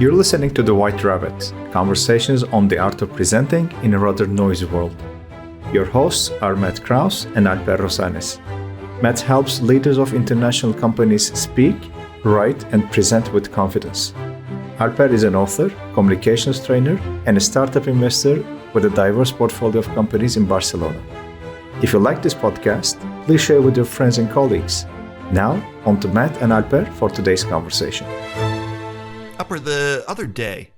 You're listening to The White Rabbit, conversations on the art of presenting in a rather noisy world. Your hosts are Matt Krause and Alper Rozanes. Matt helps leaders of international companies speak, write, and present with confidence. Alper is an author, communications trainer, and a startup investor with a diverse portfolio of companies in Barcelona. If you like this podcast, please share with your friends and colleagues. Now, on to Matt and Alper for today's conversation. Alper, the other day,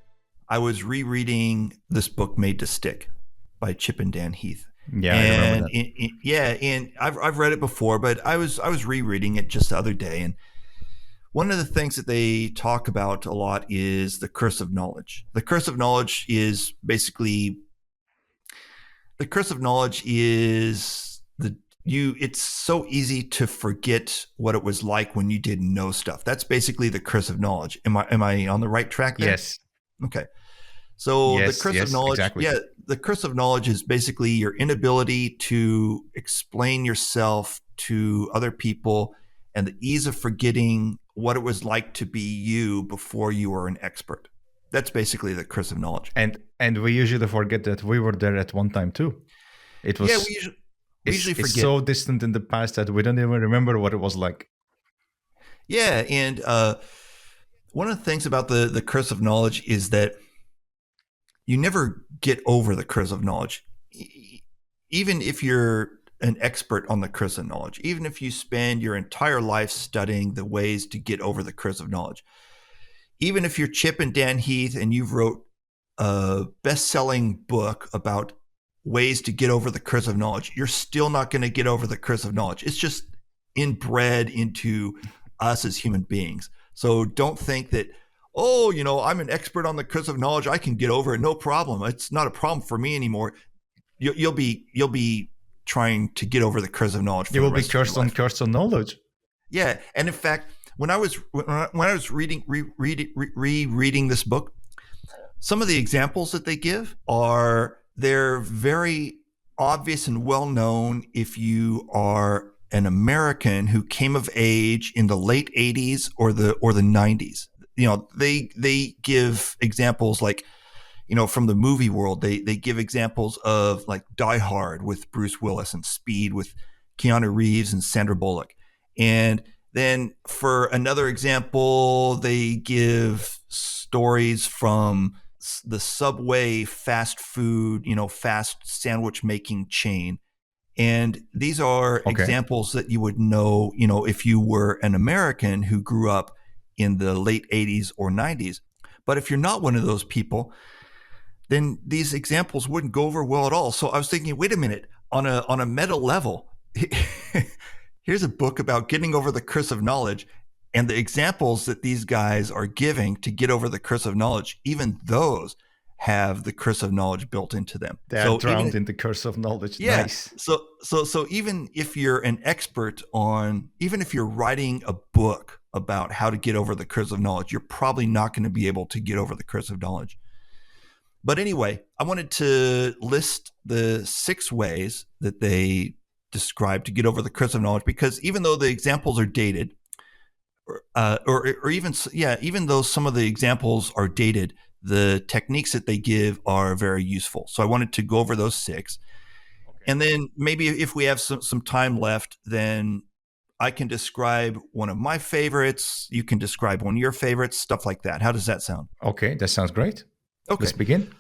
I was rereading this book, Made to Stick, by Chip and Dan Heath. Yeah, I remember that. And I've read it before, but I was rereading it just the other day, and one of the things that they talk about a lot is the curse of knowledge. The curse of knowledge is it's so easy to forget what it was like when you didn't know stuff. That's basically the curse of knowledge. Am I on the right track there? Yes. Okay. So Yes, the curse of knowledge, exactly. the curse of knowledge is basically your inability to explain yourself to other people and the ease of forgetting what it was like to be you before you were an expert. That's basically the curse of knowledge. And we usually forget that we were there at one time too. It was we usually forget. It's so distant in the past that we don't even remember what it was like. Yeah, and one of the things about the curse of knowledge is that you never get over the curse of knowledge. Even if you're an expert on the curse of knowledge, even if you spend your entire life studying the ways to get over the curse of knowledge, even if you're Chip and Dan Heath and you've wrote a best-selling book about ways to get over the curse of knowledge, you're still not going to get over the curse of knowledge. It's just inbred into us as human beings. So don't think that, I'm an expert on the curse of knowledge, I can get over it, no problem. It's not a problem for me anymore. You'll be trying to get over the curse of knowledge. You will be cursed on knowledge. Yeah, and in fact, when I was rereading this book, some of the examples that they give they're very obvious and well known if you are an American who came of age in the late 80s or the 90s. They give examples like, from the movie world, they give examples of like Die Hard with Bruce Willis and Speed with Keanu Reeves and Sandra Bullock. And then for another example, they give stories from the Subway fast food, fast sandwich making chain. And these are examples that you would know, if you were an American who grew up in the late 80s or 90s. But if you're not one of those people, then these examples wouldn't go over well at all. So I was thinking, wait a minute, on a meta level, here's a book about getting over the curse of knowledge, and the examples that these guys are giving to get over the curse of knowledge, even those have the curse of knowledge built into them. They're drowned in the curse of knowledge. Yeah. Nice. So even if you're an expert even if you're writing a book about how to get over the curse of knowledge, you're probably not going to be able to get over the curse of knowledge. But anyway, I wanted to list the 6 ways that they describe to get over the curse of knowledge, because even though the examples are dated, even though some of the examples are dated, the techniques that they give are very useful. So I wanted to go over those 6. Okay. And then maybe if we have some time left, then I can describe one of my favorites. You can describe one of your favorites, stuff like that. How does that sound? Okay, that sounds great. Okay. Let's begin.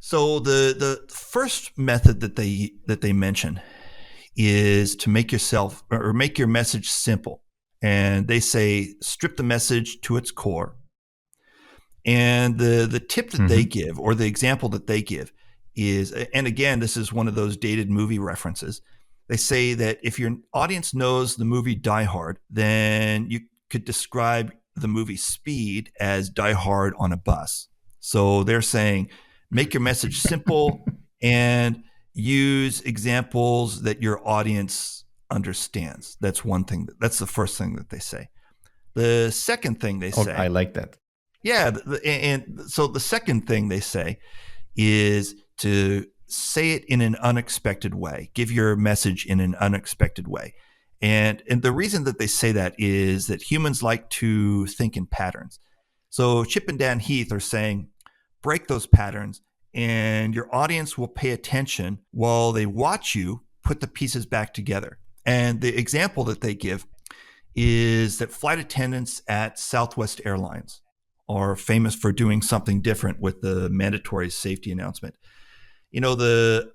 So the first method that they mention is to make your message simple. And they say, strip the message to its core. And the tip that they give, or the example that they give, is, and again, this is one of those dated movie references. They say that if your audience knows the movie Die Hard, then you could describe the movie Speed as Die Hard on a bus. So they're saying, make your message simple and use examples that your audience understands. That's one thing. That's the first thing that they say. The second thing they say, I like that. Yeah, and so the second thing they say is to say it in an unexpected way. Give your message in an unexpected way. And the reason that they say that is that humans like to think in patterns. So Chip and Dan Heath are saying, break those patterns, and your audience will pay attention while they watch you put the pieces back together. And the example that they give is that flight attendants at Southwest Airlines are famous for doing something different with the mandatory safety announcement. You know, the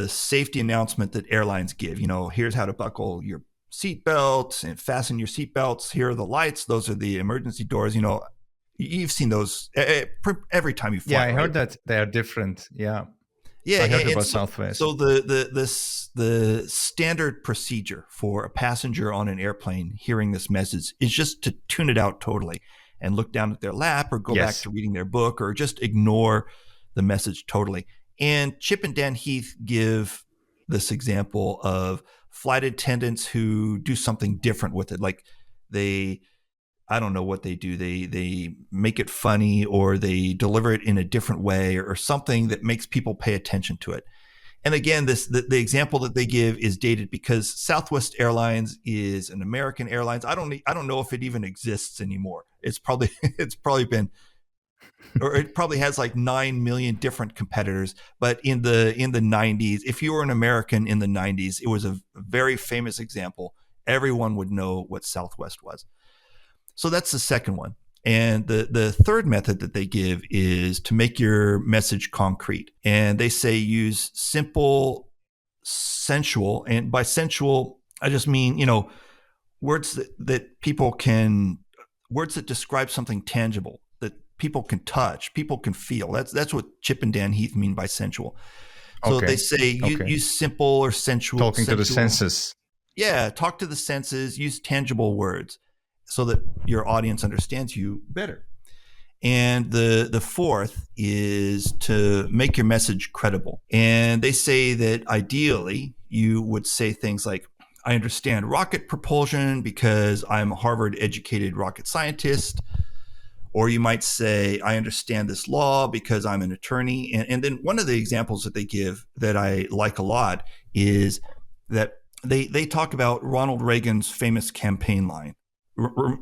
safety announcement that airlines give, here's how to buckle your seatbelt and fasten your seatbelts. Here are the lights. Those are the emergency doors. You've seen those every time you fly. Yeah, I right? heard that they are different. Yeah. Yeah, I heard about so, Southwest. So the standard procedure for a passenger on an airplane hearing this message is just to tune it out totally and look down at their lap or go back to reading their book or just ignore the message totally. And Chip and Dan Heath give this example of flight attendants who do something different with it. Like I don't know what they do. They make it funny or they deliver it in a different way or something that makes people pay attention to it. And again, the example that they give is dated because Southwest Airlines is an American Airlines. I don't know if it even exists anymore. It's probably been, or it probably has like 9 million different competitors. But in the 90s, if you were an American in the 90s, it was a very famous example. Everyone would know what Southwest was. So that's the second one. And the third method that they give is to make your message concrete. And they say use simple, sensual, and by sensual, I just mean, words that people can, words that describe something tangible, that people can touch, people can feel. That's what Chip and Dan Heath mean by sensual. So they say use simple or sensual. Talking to the senses. Yeah, talk to the senses, use tangible words so that your audience understands you better. And the fourth is to make your message credible. And they say that ideally you would say things like, I understand rocket propulsion because I'm a Harvard-educated rocket scientist. Or you might say, I understand this law because I'm an attorney. And then one of the examples that they give that I like a lot is that they talk about Ronald Reagan's famous campaign line.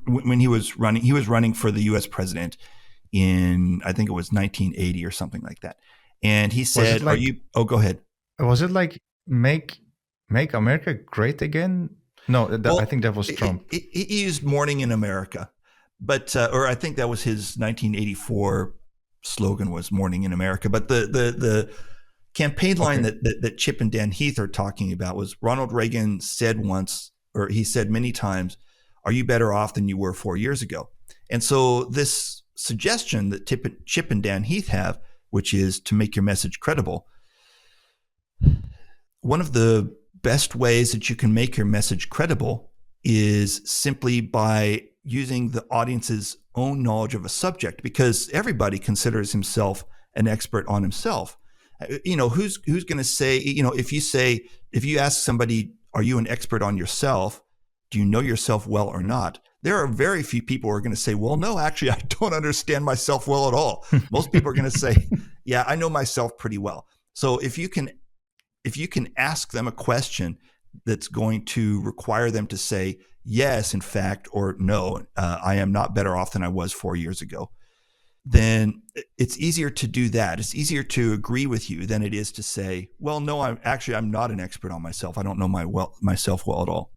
When he was running for the U.S. president in, I think it was 1980 or something like that. And he said, go ahead. Was it like make America great again? No, I think that was Trump. He used morning in America, but, or I think that was his 1984 slogan was morning in America. But the campaign line that Chip and Dan Heath are talking about was Ronald Reagan said once, or he said many times, are you better off than you were 4 years ago? And so this suggestion that Chip and Dan Heath have, which is to make your message credible, one of the best ways that you can make your message credible is simply by using the audience's own knowledge of a subject, because everybody considers himself an expert on himself. Who's going to say, if you ask somebody, are you an expert on yourself? Do you know yourself well or not? There are very few people who are going to say, well, no, actually, I don't understand myself well at all. Most people are going to say, yeah, I know myself pretty well. So if you can ask them a question that's going to require them to say, yes, in fact, or no, I am not better off than I was 4 years ago, then it's easier to do that. It's easier to agree with you than it is to say, well, no, I'm not an expert on myself. I don't know myself well at all.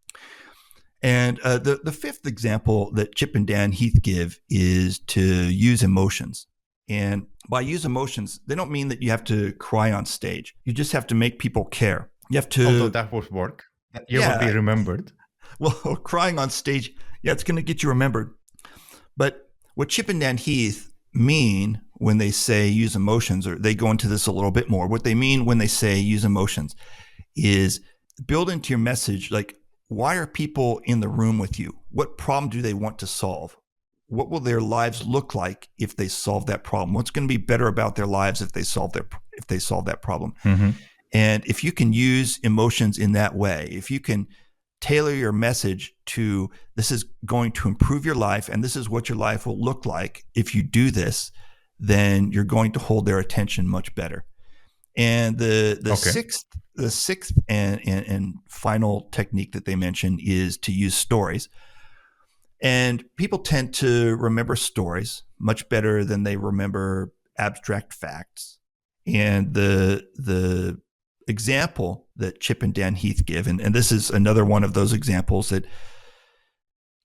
And the fifth example that Chip and Dan Heath give is to use emotions. And by use emotions, they don't mean that you have to cry on stage. You just have to make people care. You have to. Although that would work. You will be remembered. Well, crying on stage, it's going to get you remembered. But what Chip and Dan Heath mean when they say use emotions, or they go into this a little bit more, what they mean when they say use emotions is build into your message, like, why are people in the room with you? What problem do they want to solve? What will their lives look like if they solve that problem? What's going to be better about their lives if they solve that problem? Mm-hmm. And if you can use emotions in that way, if you can tailor your message to this is going to improve your life and this is what your life will look like if you do this, then you're going to hold their attention much better. And the sixth and final technique that they mention is to use stories. And people tend to remember stories much better than they remember abstract facts. And the example that Chip and Dan Heath give, and this is another one of those examples that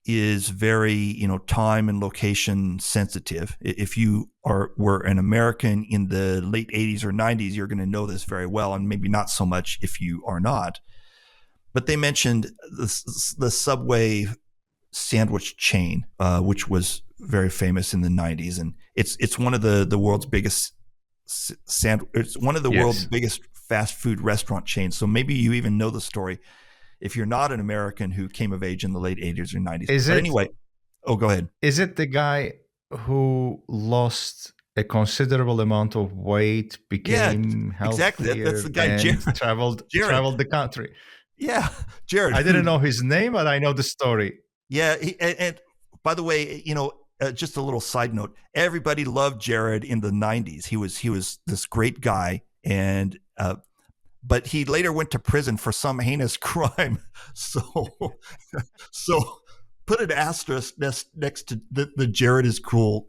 is very, time and location sensitive. If you were an American in the late 80s or 90s, you're going to know this very well, and maybe not so much if you are not. But they mentioned the Subway sandwich chain, which was very famous in the 90s, and it's one of the world's biggest it's one of the world's biggest fast food restaurant chains. So maybe you even know the story if you're not an American who came of age in the late 80s or 90s. Anyway, go ahead. Is it the guy who lost a considerable amount of weight, became healthier, exactly. That's the guy, and Jared. traveled the country? Yeah, Jared. I didn't know his name, but I know the story. Yeah, and by the way, just a little side note: everybody loved Jared in the '90s. He was this great guy, and but he later went to prison for some heinous crime. So put an asterisk next to the Jared is cool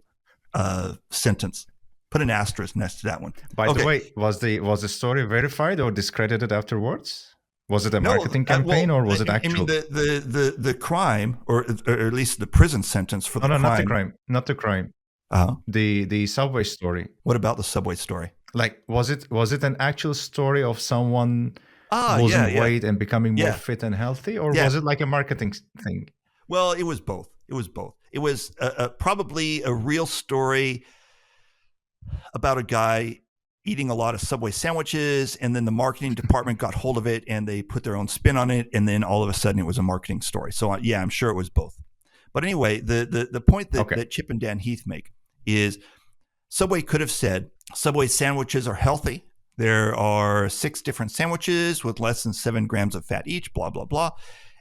sentence. Put an asterisk next to that one. By the way, was the story verified or discredited afterwards? Was it a marketing campaign, or was it actual? I mean, the crime, or at least the prison sentence for the crime. Not the crime. Uh-huh. The Subway story. What about the Subway story? Like, was it an actual story of someone losing weight and becoming more fit and healthy, or was it like a marketing thing? Well, it was both. It was probably a real story about a guy eating a lot of Subway sandwiches, and then the marketing department got hold of it and they put their own spin on it, and then all of a sudden it was a marketing story. So I'm sure it was both. But anyway, the point that Chip and Dan Heath make is Subway could have said Subway sandwiches are healthy. There are 6 different sandwiches with less than 7 grams of fat each, blah, blah, blah.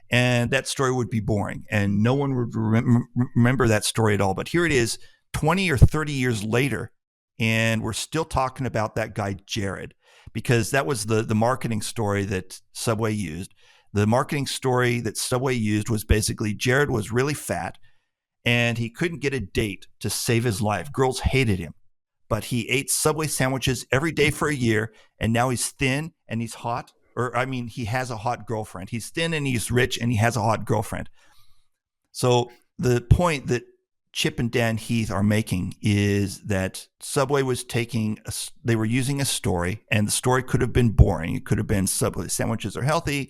And that story would be boring and no one would remember that story at all. But here it is 20 or 30 years later, and we're still talking about that guy, Jared, because that was the marketing story that Subway used. The marketing story that Subway used was basically Jared was really fat and he couldn't get a date to save his life. Girls hated him, but he ate Subway sandwiches every day for a year, and now he's thin and he's hot. He has a hot girlfriend. He's thin and he's rich and he has a hot girlfriend. So the point that Chip and Dan Heath are making is that Subway was they were using a story, and the story could have been boring. It could have been Subway sandwiches are healthy.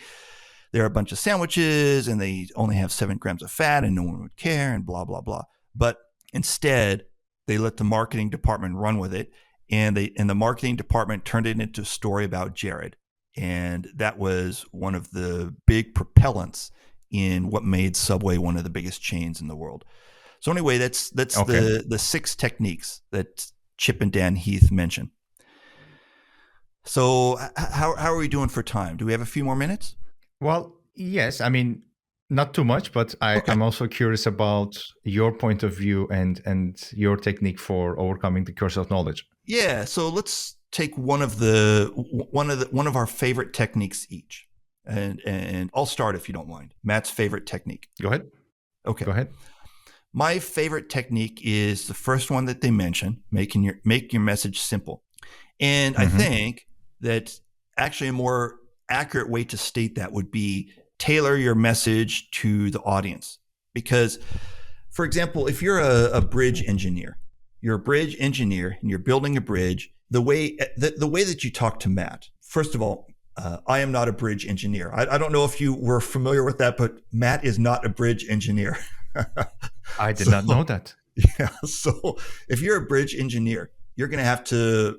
There are a bunch of sandwiches and they only have 7 grams of fat and no one would care and blah, blah, blah. But instead, they let the marketing department run with it, and the marketing department turned it into a story about Jared. And that was one of the big propellants in what made Subway one of the biggest chains in the world. So anyway, that's the 6 techniques that Chip and Dan Heath mentioned. So how are we doing for time? Do we have a few more minutes? Well, yes. I mean, not too much, but I'm also curious about your point of view and your technique for overcoming the curse of knowledge. Yeah. So let's take one of our favorite techniques each, and I'll start if you don't mind. Matt's favorite technique. Go ahead. Okay. Go ahead. My favorite technique is the first one that they mention, make your message simple. And I think that actually a more accurate way to state that would be tailor your message to the audience. Because, for example, if you're a bridge engineer, and you're building a bridge, the way that you talk to Matt, first of all, I am not a bridge engineer. I don't know if you were familiar with that, but Matt is not a bridge engineer. I did not know that. Yeah. So if you're a bridge engineer, you're going to have to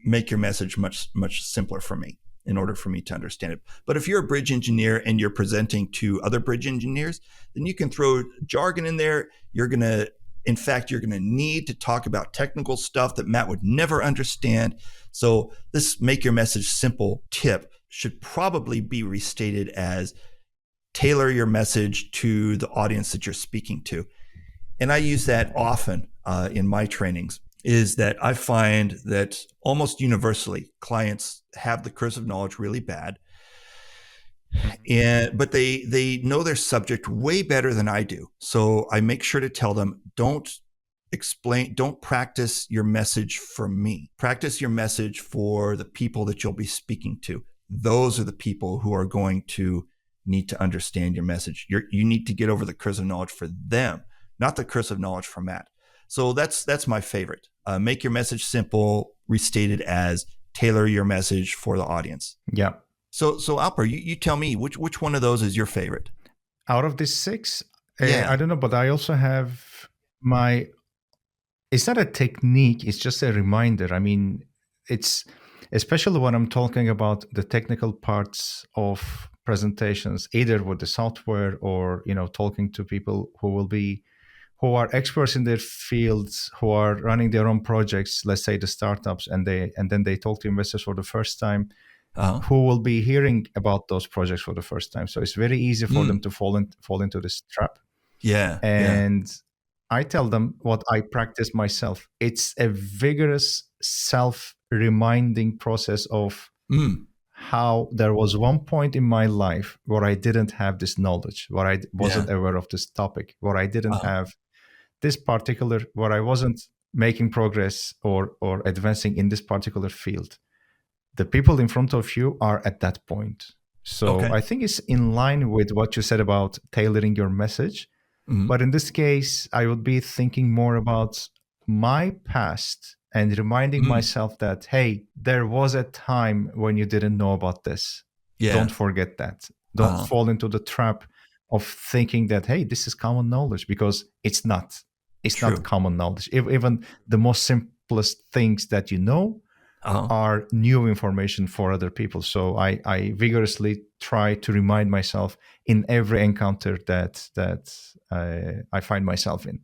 make your message much, much simpler for me in order for me to understand it. But if you're a bridge engineer and you're presenting to other bridge engineers, then you can throw jargon in there. You're going to need to talk about technical stuff that Matt would never understand. So this make your message simple tip should probably be restated as tailor your message to the audience that you're speaking to. And I use that often in my trainings, is that I find that almost universally clients have the curse of knowledge really bad. But they know their subject way better than I do. So I make sure to tell them, don't practice your message for me. Practice your message for the people that you'll be speaking to. Those are the people who are going to need to understand your message. You need to get over the curse of knowledge for them, not the curse of knowledge for Matt. So that's my favorite. Make your message simple, restated as tailor your message for the audience. Yeah. So Alper, you tell me which one of those is your favorite? Out of these 6, Yeah. I don't know, but I also have my. It's not a technique; it's just a reminder. I mean, it's especially when I'm talking about the technical parts of presentations, either with the software or talking to people who are experts in their fields, who are running their own projects. Let's say the startups, and then they talk to investors for the first time. Who will be hearing about those projects for the first time. So it's very easy for them to fall into this trap. Yeah. And I tell them what I practice myself. It's a vigorous self-reminding process of how there was one point in my life where I didn't have this knowledge, where I wasn't aware of this topic, where I didn't have this particular, where I wasn't making progress or advancing in this particular field. The people in front of you are at that point. So I think it's in line with what you said about tailoring your message. But in this case, I would be thinking more about my past and reminding myself that, hey, there was a time when you didn't know about this. Yeah. Don't forget that. Don't fall into the trap of thinking that, hey, this is common knowledge, because it's not. It's True. Not common knowledge. Even the most simplest things that you know are new information for other people. So I vigorously try to remind myself in every encounter that I find myself in.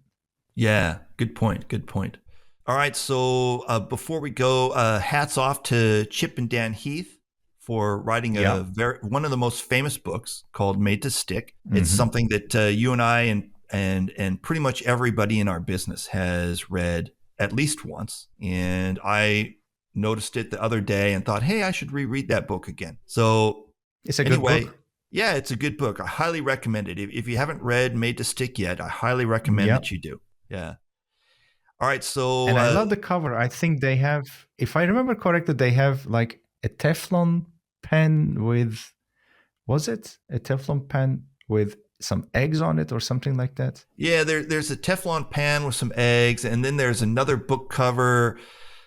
Yeah, good point. All right, so before we go, hats off to Chip and Dan Heath for writing one of the most famous books called Made to Stick. It's something that you and I and pretty much everybody in our business has read at least once. And I noticed it the other day and thought, hey, I should reread that book again. So it's a good book. Yeah, it's a good book. I highly recommend it. If you haven't read Made to Stick yet, I highly recommend that you do. Yeah. All right. So, and I love the cover. I think they have, if I remember correctly, they have like a Teflon pen with, was it a Teflon pen with some eggs on it or something like that? Yeah, there's a Teflon pan with some eggs, and then there's another book cover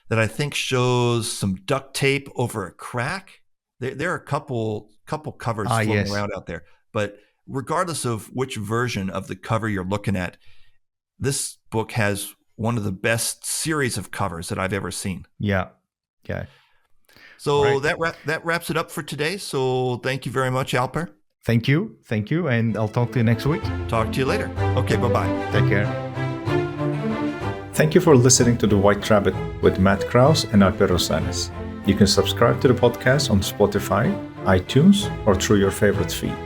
that I think shows some duct tape over a crack. There are a couple covers floating around out there. But regardless of which version of the cover you're looking at, this book has one of the best series of covers that I've ever seen. Yeah. So that wraps it up for today. So thank you very much, Alper. Thank you. And I'll talk to you next week. Talk to you later. Okay, bye-bye. Take care. Thank you for listening to The White Rabbit with Matt Krause and Alper Rozanes. You can subscribe to the podcast on Spotify, iTunes, or through your favorite feed.